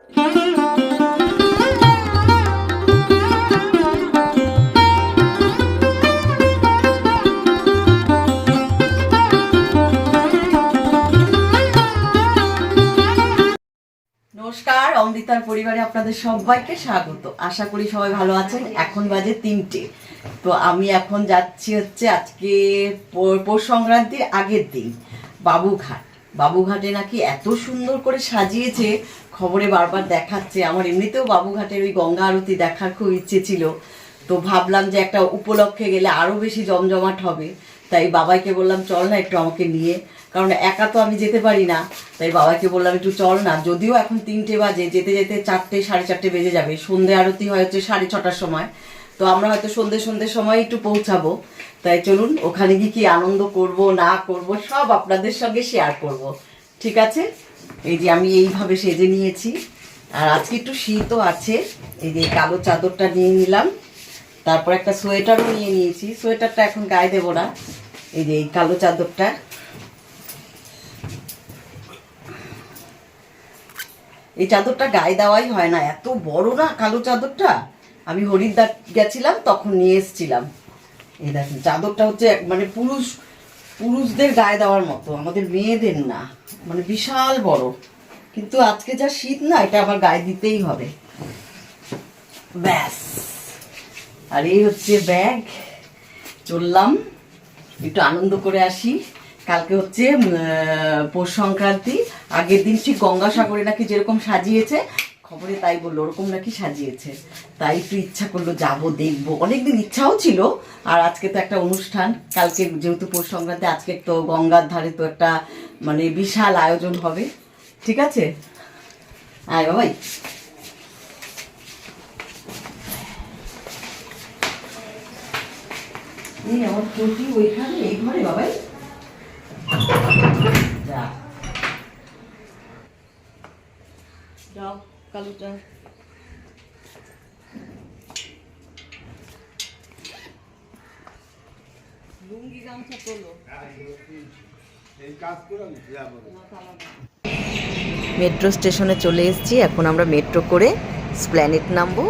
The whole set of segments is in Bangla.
নমস্কার, অমৃতার পরিবারে আপনাদের সবাইকে স্বাগত। আশা করি সবাই ভালো আছেন। এখন বাজে 3টে। তো আমি এখন যাচ্ছি হচ্ছে আজকে পৌষ সংক্রান্তির আগের দিন বাবুঘাট। বাবুঘাটে নাকি এত সুন্দর করে সাজিয়েছে, খবরে বারবার দেখাচ্ছে। আমার এমনিতেও বাবুঘাটের ওই গঙ্গা আরতি দেখার খুব ইচ্ছে ছিল। তো ভাবলাম যে একটা উপলক্ষে গেলে আরও বেশি জমজমাট হবে। তাই বাবাইকে বললাম চল না একটু আমাকে নিয়ে, কারণ একা তো আমি যেতে পারি না। তাই বাবাকে বললাম একটু চল না। যদিও এখন 3টে বাজে, যেতে যেতে 4টে 4:30 বেজে যাবে। সন্ধে আরতি হয় হচ্ছে 6:30টার সময়। তো আমরা হয়তো সন্ধ্যের সময় একটু পৌঁছাবো। তাই চলুন, ওখানে গিয়ে কি আনন্দ করব না করব সব আপনাদের সঙ্গে শেয়ার করব। ঠিক আছে? এই যে আমি এইভাবে সেজে নিয়েছি, আর আজকে একটু শীতও আছে। এই যে কালো চাদরটা নিয়ে নিলাম, তারপর একটা সোয়েটারও নিয়ে নিয়েছি। সোয়েটারটা এখন গায়ে দেবো না। এই যে এই কালো চাদরটা, এই চাদরটা গায়ে দেওয়াই হয় না, এত বড় না কালো চাদরটা। আমি হরিদ্বার গেছিলাম তখন নিয়ে এসেছিলাম। এই দেখুন, চাদরটা হচ্ছে মানে পুরুষদের গায়ে দেওয়ার মতো, আমাদের মেয়েদের না। মানে বিশাল বড়, কিন্তু আজকে যা শীত না, এটা আমার গায়ে দিতেই হবে। ব্যাস। আর এই হচ্ছে ব্যাগ। চললাম, একটু আনন্দ করে আসি। কালকে হচ্ছে পৌষ সংক্রান্তি, আগের দিন ঠিক গঙ্গাসাগরে নাকি যেরকম সাজিয়েছে, খবরে তাই বললো ওরকম নাকি সাজিয়েছে। তাই একটু ইচ্ছা করলো যাবো, দেখবো। অনেকদিন ইচ্ছাও ছিল। আর আজকে তো একটা অনুষ্ঠান, কালকে যেহেতু পৌষ সংক্রান্তি, আজকে তো গঙ্গার ধারে তো একটা মানে বিশাল আয়োজন হবে। ঠিক আছে, আয় বাবাই। এই আমার চটি ওইখানে, এই ঘরে বাবাই। যা যাও কালুটা। লুঙ্গি গামছা তোলো। মেট্রো স্টেশনে চলে এসেছি। এখন আমরা মেট্রো করে স্প্ল্যানেট নামবো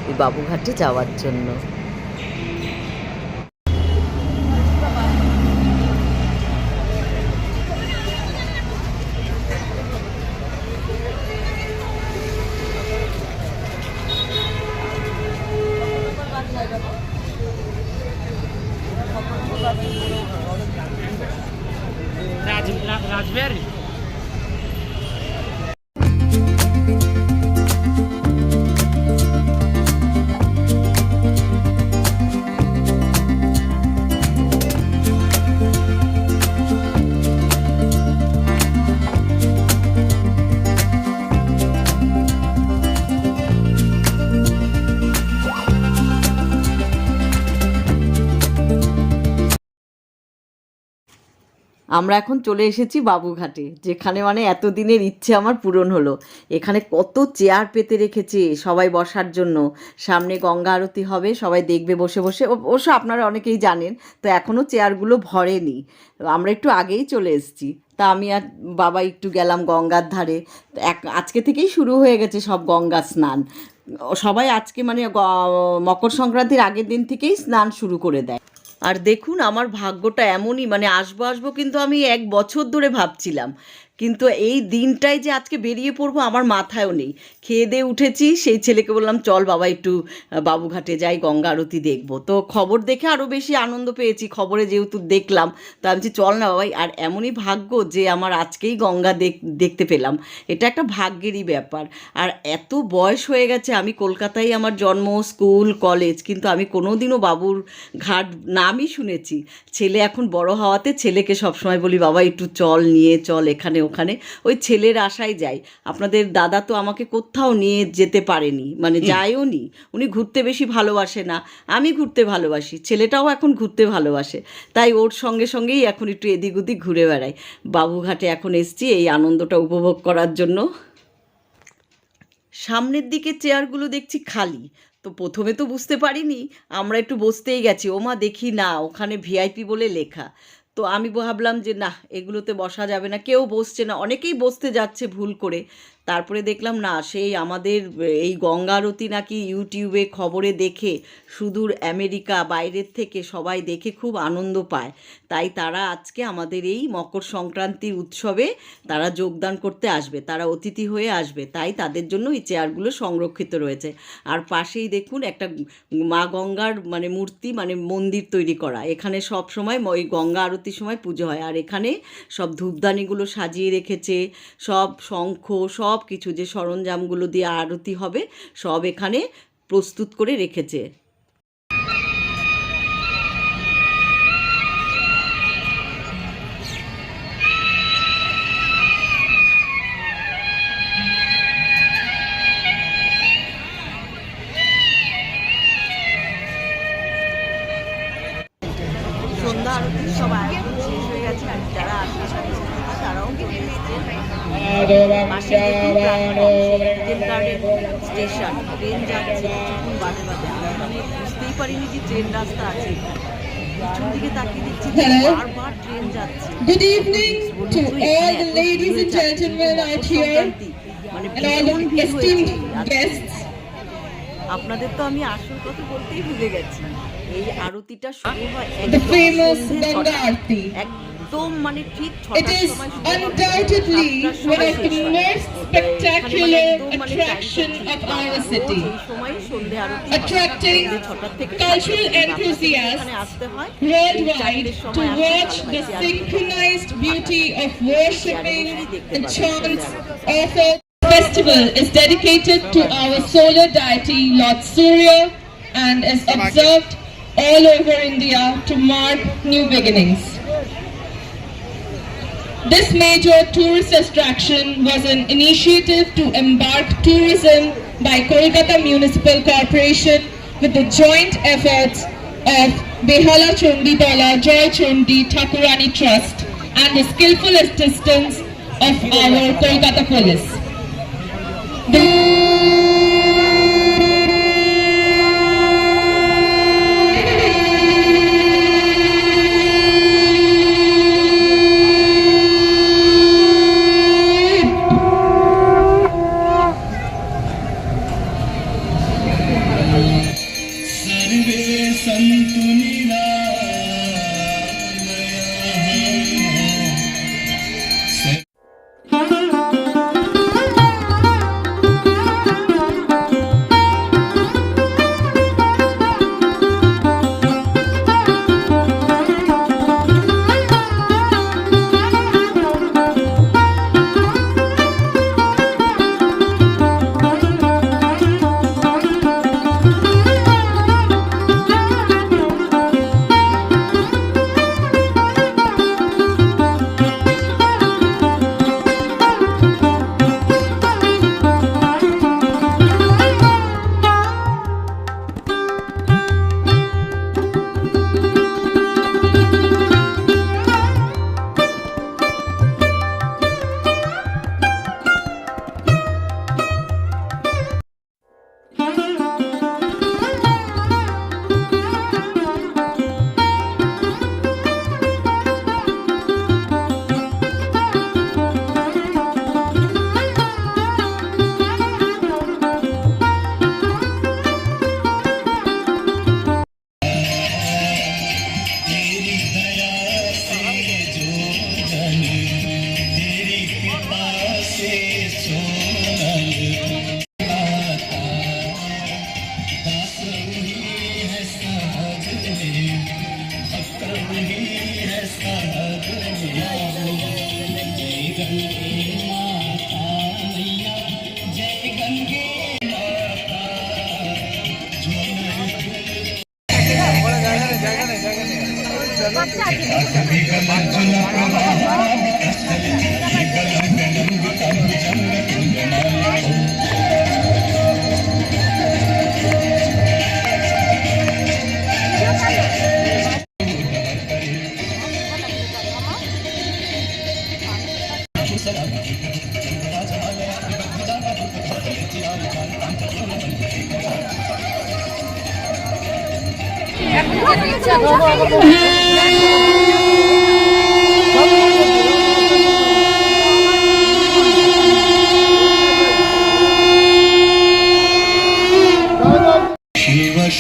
ওই বাবুঘাটে যাওয়ার জন্য। রাজবিহারী আমরা এখন চলে এসেছি বাবুঘাটে, যেখানে মানে এতদিনের ইচ্ছে আমার পূরণ হলো। এখানে কত চেয়ার পেতে রেখেছে সবাই বসার জন্য। সামনে গঙ্গা আরতি হবে, সবাই দেখবে বসে বসে। অবশ্য আপনারা অনেকেই জানেন, তো এখনও চেয়ারগুলো ভরেনি। আমরা একটু আগেই চলে এসেছি। তা আমি আর বাবা একটু গেলাম গঙ্গার ধারে। আজকে থেকেই শুরু হয়ে গেছে সব গঙ্গা স্নান। সবাই আজকে মানে মকর সংক্রান্তির আগের দিন থেকেই স্নান শুরু করে দেয়। আর দেখুন, আমার ভাগ্যটা এমনই, মানে আসবো আসবো কিন্তু আমি 1 বছর ধরে ভাবছিলাম, কিন্তু এই দিনটাই যে আজকে বেরিয়ে পড়বো আমার মাথায়ও নেই। খেয়ে দিয়ে উঠেছি, সেই ছেলেকে বললাম চল বাবা একটু বাবুঘাটে যাই, গঙ্গা আরতি দেখবো। তো খবর দেখে আরও বেশি আনন্দ পেয়েছি, খবরে যেহেতু দেখলাম। তো আমি বলছি চল না বাবাই। আর এমনই ভাগ্য যে আমার আজকেই গঙ্গা দেখতে পেলাম, এটা একটা ভাগ্যেরই ব্যাপার। আর এত বয়স হয়ে গেছে, আমি কলকাতায় আমার জন্ম, স্কুল, কলেজ, কিন্তু আমি কোনোদিনও বাবুর ঘাট নামই শুনেছি। ছেলে এখন বড় হওয়াতে ছেলেকে সবসময় বলি বাবা একটু চল, নিয়ে চল এখানে ওখানে। ওই ছেলের আশায় যাই। আপনাদের দাদা তো আমাকে কোথাও নিয়ে যেতে পারেনি, মানে যায়ও নি। উনি ঘুরতে বেশি ভালোবাসে না, আমি ঘুরতে ভালোবাসি, ছেলেটাও এখন ঘুরতে ভালোবাসে। তাই ওর সঙ্গে সঙ্গেই এখন একটু এদিক ওদিক ঘুরে বেড়াই। বাবুঘাটে এখন এসছি এই আনন্দটা উপভোগ করার জন্য। সামনের দিকে চেয়ারগুলো দেখছি খালি। তো প্রথমে তো বুঝতে পারিনি, আমরা একটু বসতেই গেছি, ওমা দেখি না ওখানে ভিআইপি বলে লেখা। তো আমি ভাবলাম যে না, এগুলোতে বসা যাবে না, কেউ বসছে না, অনেকেই বসতে যাচ্ছে ভুল করে। তারপরে দেখলাম না, সেই আমাদের এই গঙ্গা আরতি নাকি ইউটিউবে খবরে দেখে সুদূর আমেরিকা বাইরের থেকে সবাই দেখে খুব আনন্দ পায়। তাই তারা আজকে আমাদের এই মকর সংক্রান্তির উৎসবে তারা যোগদান করতে আসবে, তারা অতিথি হয়ে আসবে, তাই তাদের জন্য এই চেয়ারগুলো সংরক্ষিত রয়েছে। আর পাশেই দেখুন একটা মা গঙ্গার মানে মূর্তি, মানে মন্দির তৈরি করা। এখানে সব সময় ওই গঙ্গা আরতির সময় পুজো হয়। আর এখানে সব ধূপদানিগুলো সাজিয়ে রেখেছে, সব শঙ্খ সব কিছু যে সরঞ্জামগুলো দিয়ে আরতি হবে সব এখানে প্রস্তুত করে রেখেছে। সন্ধ্যা আরতির সব আয়োজন শেষ হয়ে গেছে, আর যারা আসবে তারাও চলে এসছে। পাশে ইডেন গার্ডেন স্টেশন, ট্রেন যাচ্ছে কিছুক্ষণ বাদে বাদে। আমি বুঝতেই পারিনি যে ট্রেন রাস্তা আছে। পিছন দিকে তাকিয়ে দেখছি বারবার ট্রেন যাচ্ছে। Good evening to all the ladies and gentlemen out here মানে and all ভীষণ the ভিড় esteemed হয়েছে। guests. আপনাদের তো আমি আসল কথা বলতেই ভুলে গেছি। এই আরতিটা শুরু হয় The famous সন্ধ্যে Ganga ছটায়। Aarti. একদম মানে ঠিক It ছটার is সময় শুরু হবে, undoubtedly সাতটার one সময় of the শেষ হয়। most spectacular attraction of our city, এই সময় সন্ধ্যে আরতি হয়। attracting সন্ধ্যে ছটার থেকে cultural সাতটার মধ্যে enthusiasts এখানে আসতে হয়। এই worldwide চারটের to সময় আসলে watch ভালো the হয়। চেয়ারগুলো synchronized beauty of worshipping and chants চেয়ারগুলো offered. The festival is dedicated to our solar deity Lord Surya and is observed all over India to mark new beginnings. This major tourist attraction was an initiative to embark tourism by Kolkata Municipal Corporation with the joint efforts of Behala Chonditola Joy Chondi Thakurani Trust and the skillful assistance of our Kolkata police.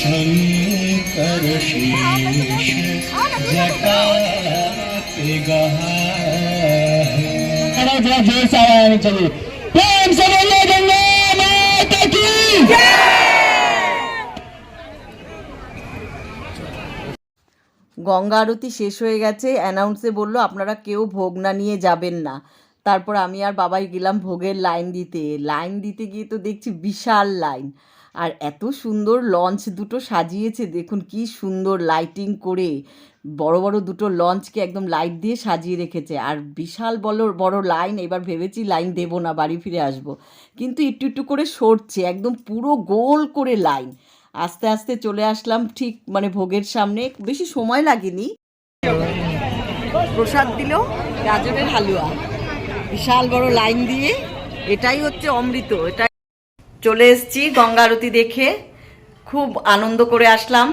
Shankar शीश जटाते गहा थोड़ा जोर से आवाज चलिए प्रेम से बोलिए गंगा माता की গঙ্গা আরতি শেষ হয়ে গেছে, অ্যানাউন্সে বললো আপনারা কেউ ভোগ না নিয়ে যাবেন না। তারপর আমি আর বাবাই গেলাম ভোগের লাইন দিতে গিয়ে তো দেখছি বিশাল লাইন। আর এত সুন্দর লঞ্চ দুটো সাজিয়েছে, দেখুন কি সুন্দর লাইটিং করে বড় বড় দুটো লঞ্চকে একদম লাইট দিয়ে সাজিয়ে রেখেছে। আর বিশাল বড় বড় লাইন, এবার ভেবেছি লাইন দেবো না, বাড়ি ফিরে আসবো, কিন্তু একটু একটু করে সরছে, একদম পুরো গোল করে লাইন। আস্তে আস্তে চলে আসলাম ঠিক মানে ভোগের সামনে, বেশি সময় লাগেনি। প্রসাদ দিল গাজরের হালুয়া, বিশাল বড় লাইন দিয়ে, এটাই হচ্ছে অমৃত। এটা চলে এসেছি গঙ্গা আরতি দেখে, খুব আনন্দ করে আসলাম।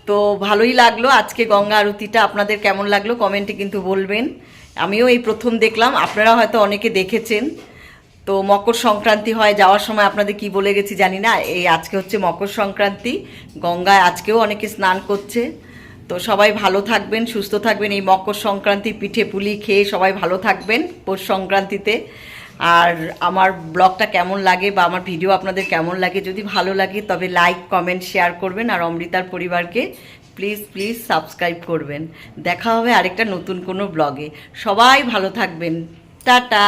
তো ভালোই লাগলো আজকে গঙ্গা আরতিটা। আপনাদের কেমন লাগলো কমেন্টে কিন্তু বলবেন। আমিও এই প্রথম দেখলাম, আপনারা হয়তো অনেকে দেখেছেন। তো মকর সংক্রান্তি হয়, যাওয়ার সময় আপনাদের কি বলে গেছি জানি না, এই আজকে হচ্ছে মকর সংক্রান্তি, গঙ্গায় আজকেও অনেকে স্নান করছে। তো সবাই ভালো থাকবেন, সুস্থ থাকবেন, এই মকর সংক্রান্তি পিঠে পুলি খেয়ে সবাই ভালো থাকবেন পৌষ সংক্রান্তিতে। আর আমার ব্লগটা কেমন লাগে বা আমার ভিডিও আপনাদের কেমন লাগে, যদি ভালো লাগে তবে লাইক কমেন্ট শেয়ার করবেন। আর অমৃতার পরিবারকে প্লিজ সাবস্ক্রাইব করবেন। দেখা হবে আরেকটা নতুন কোনো ব্লগে। সবাই ভালো থাকবেন, টাটা।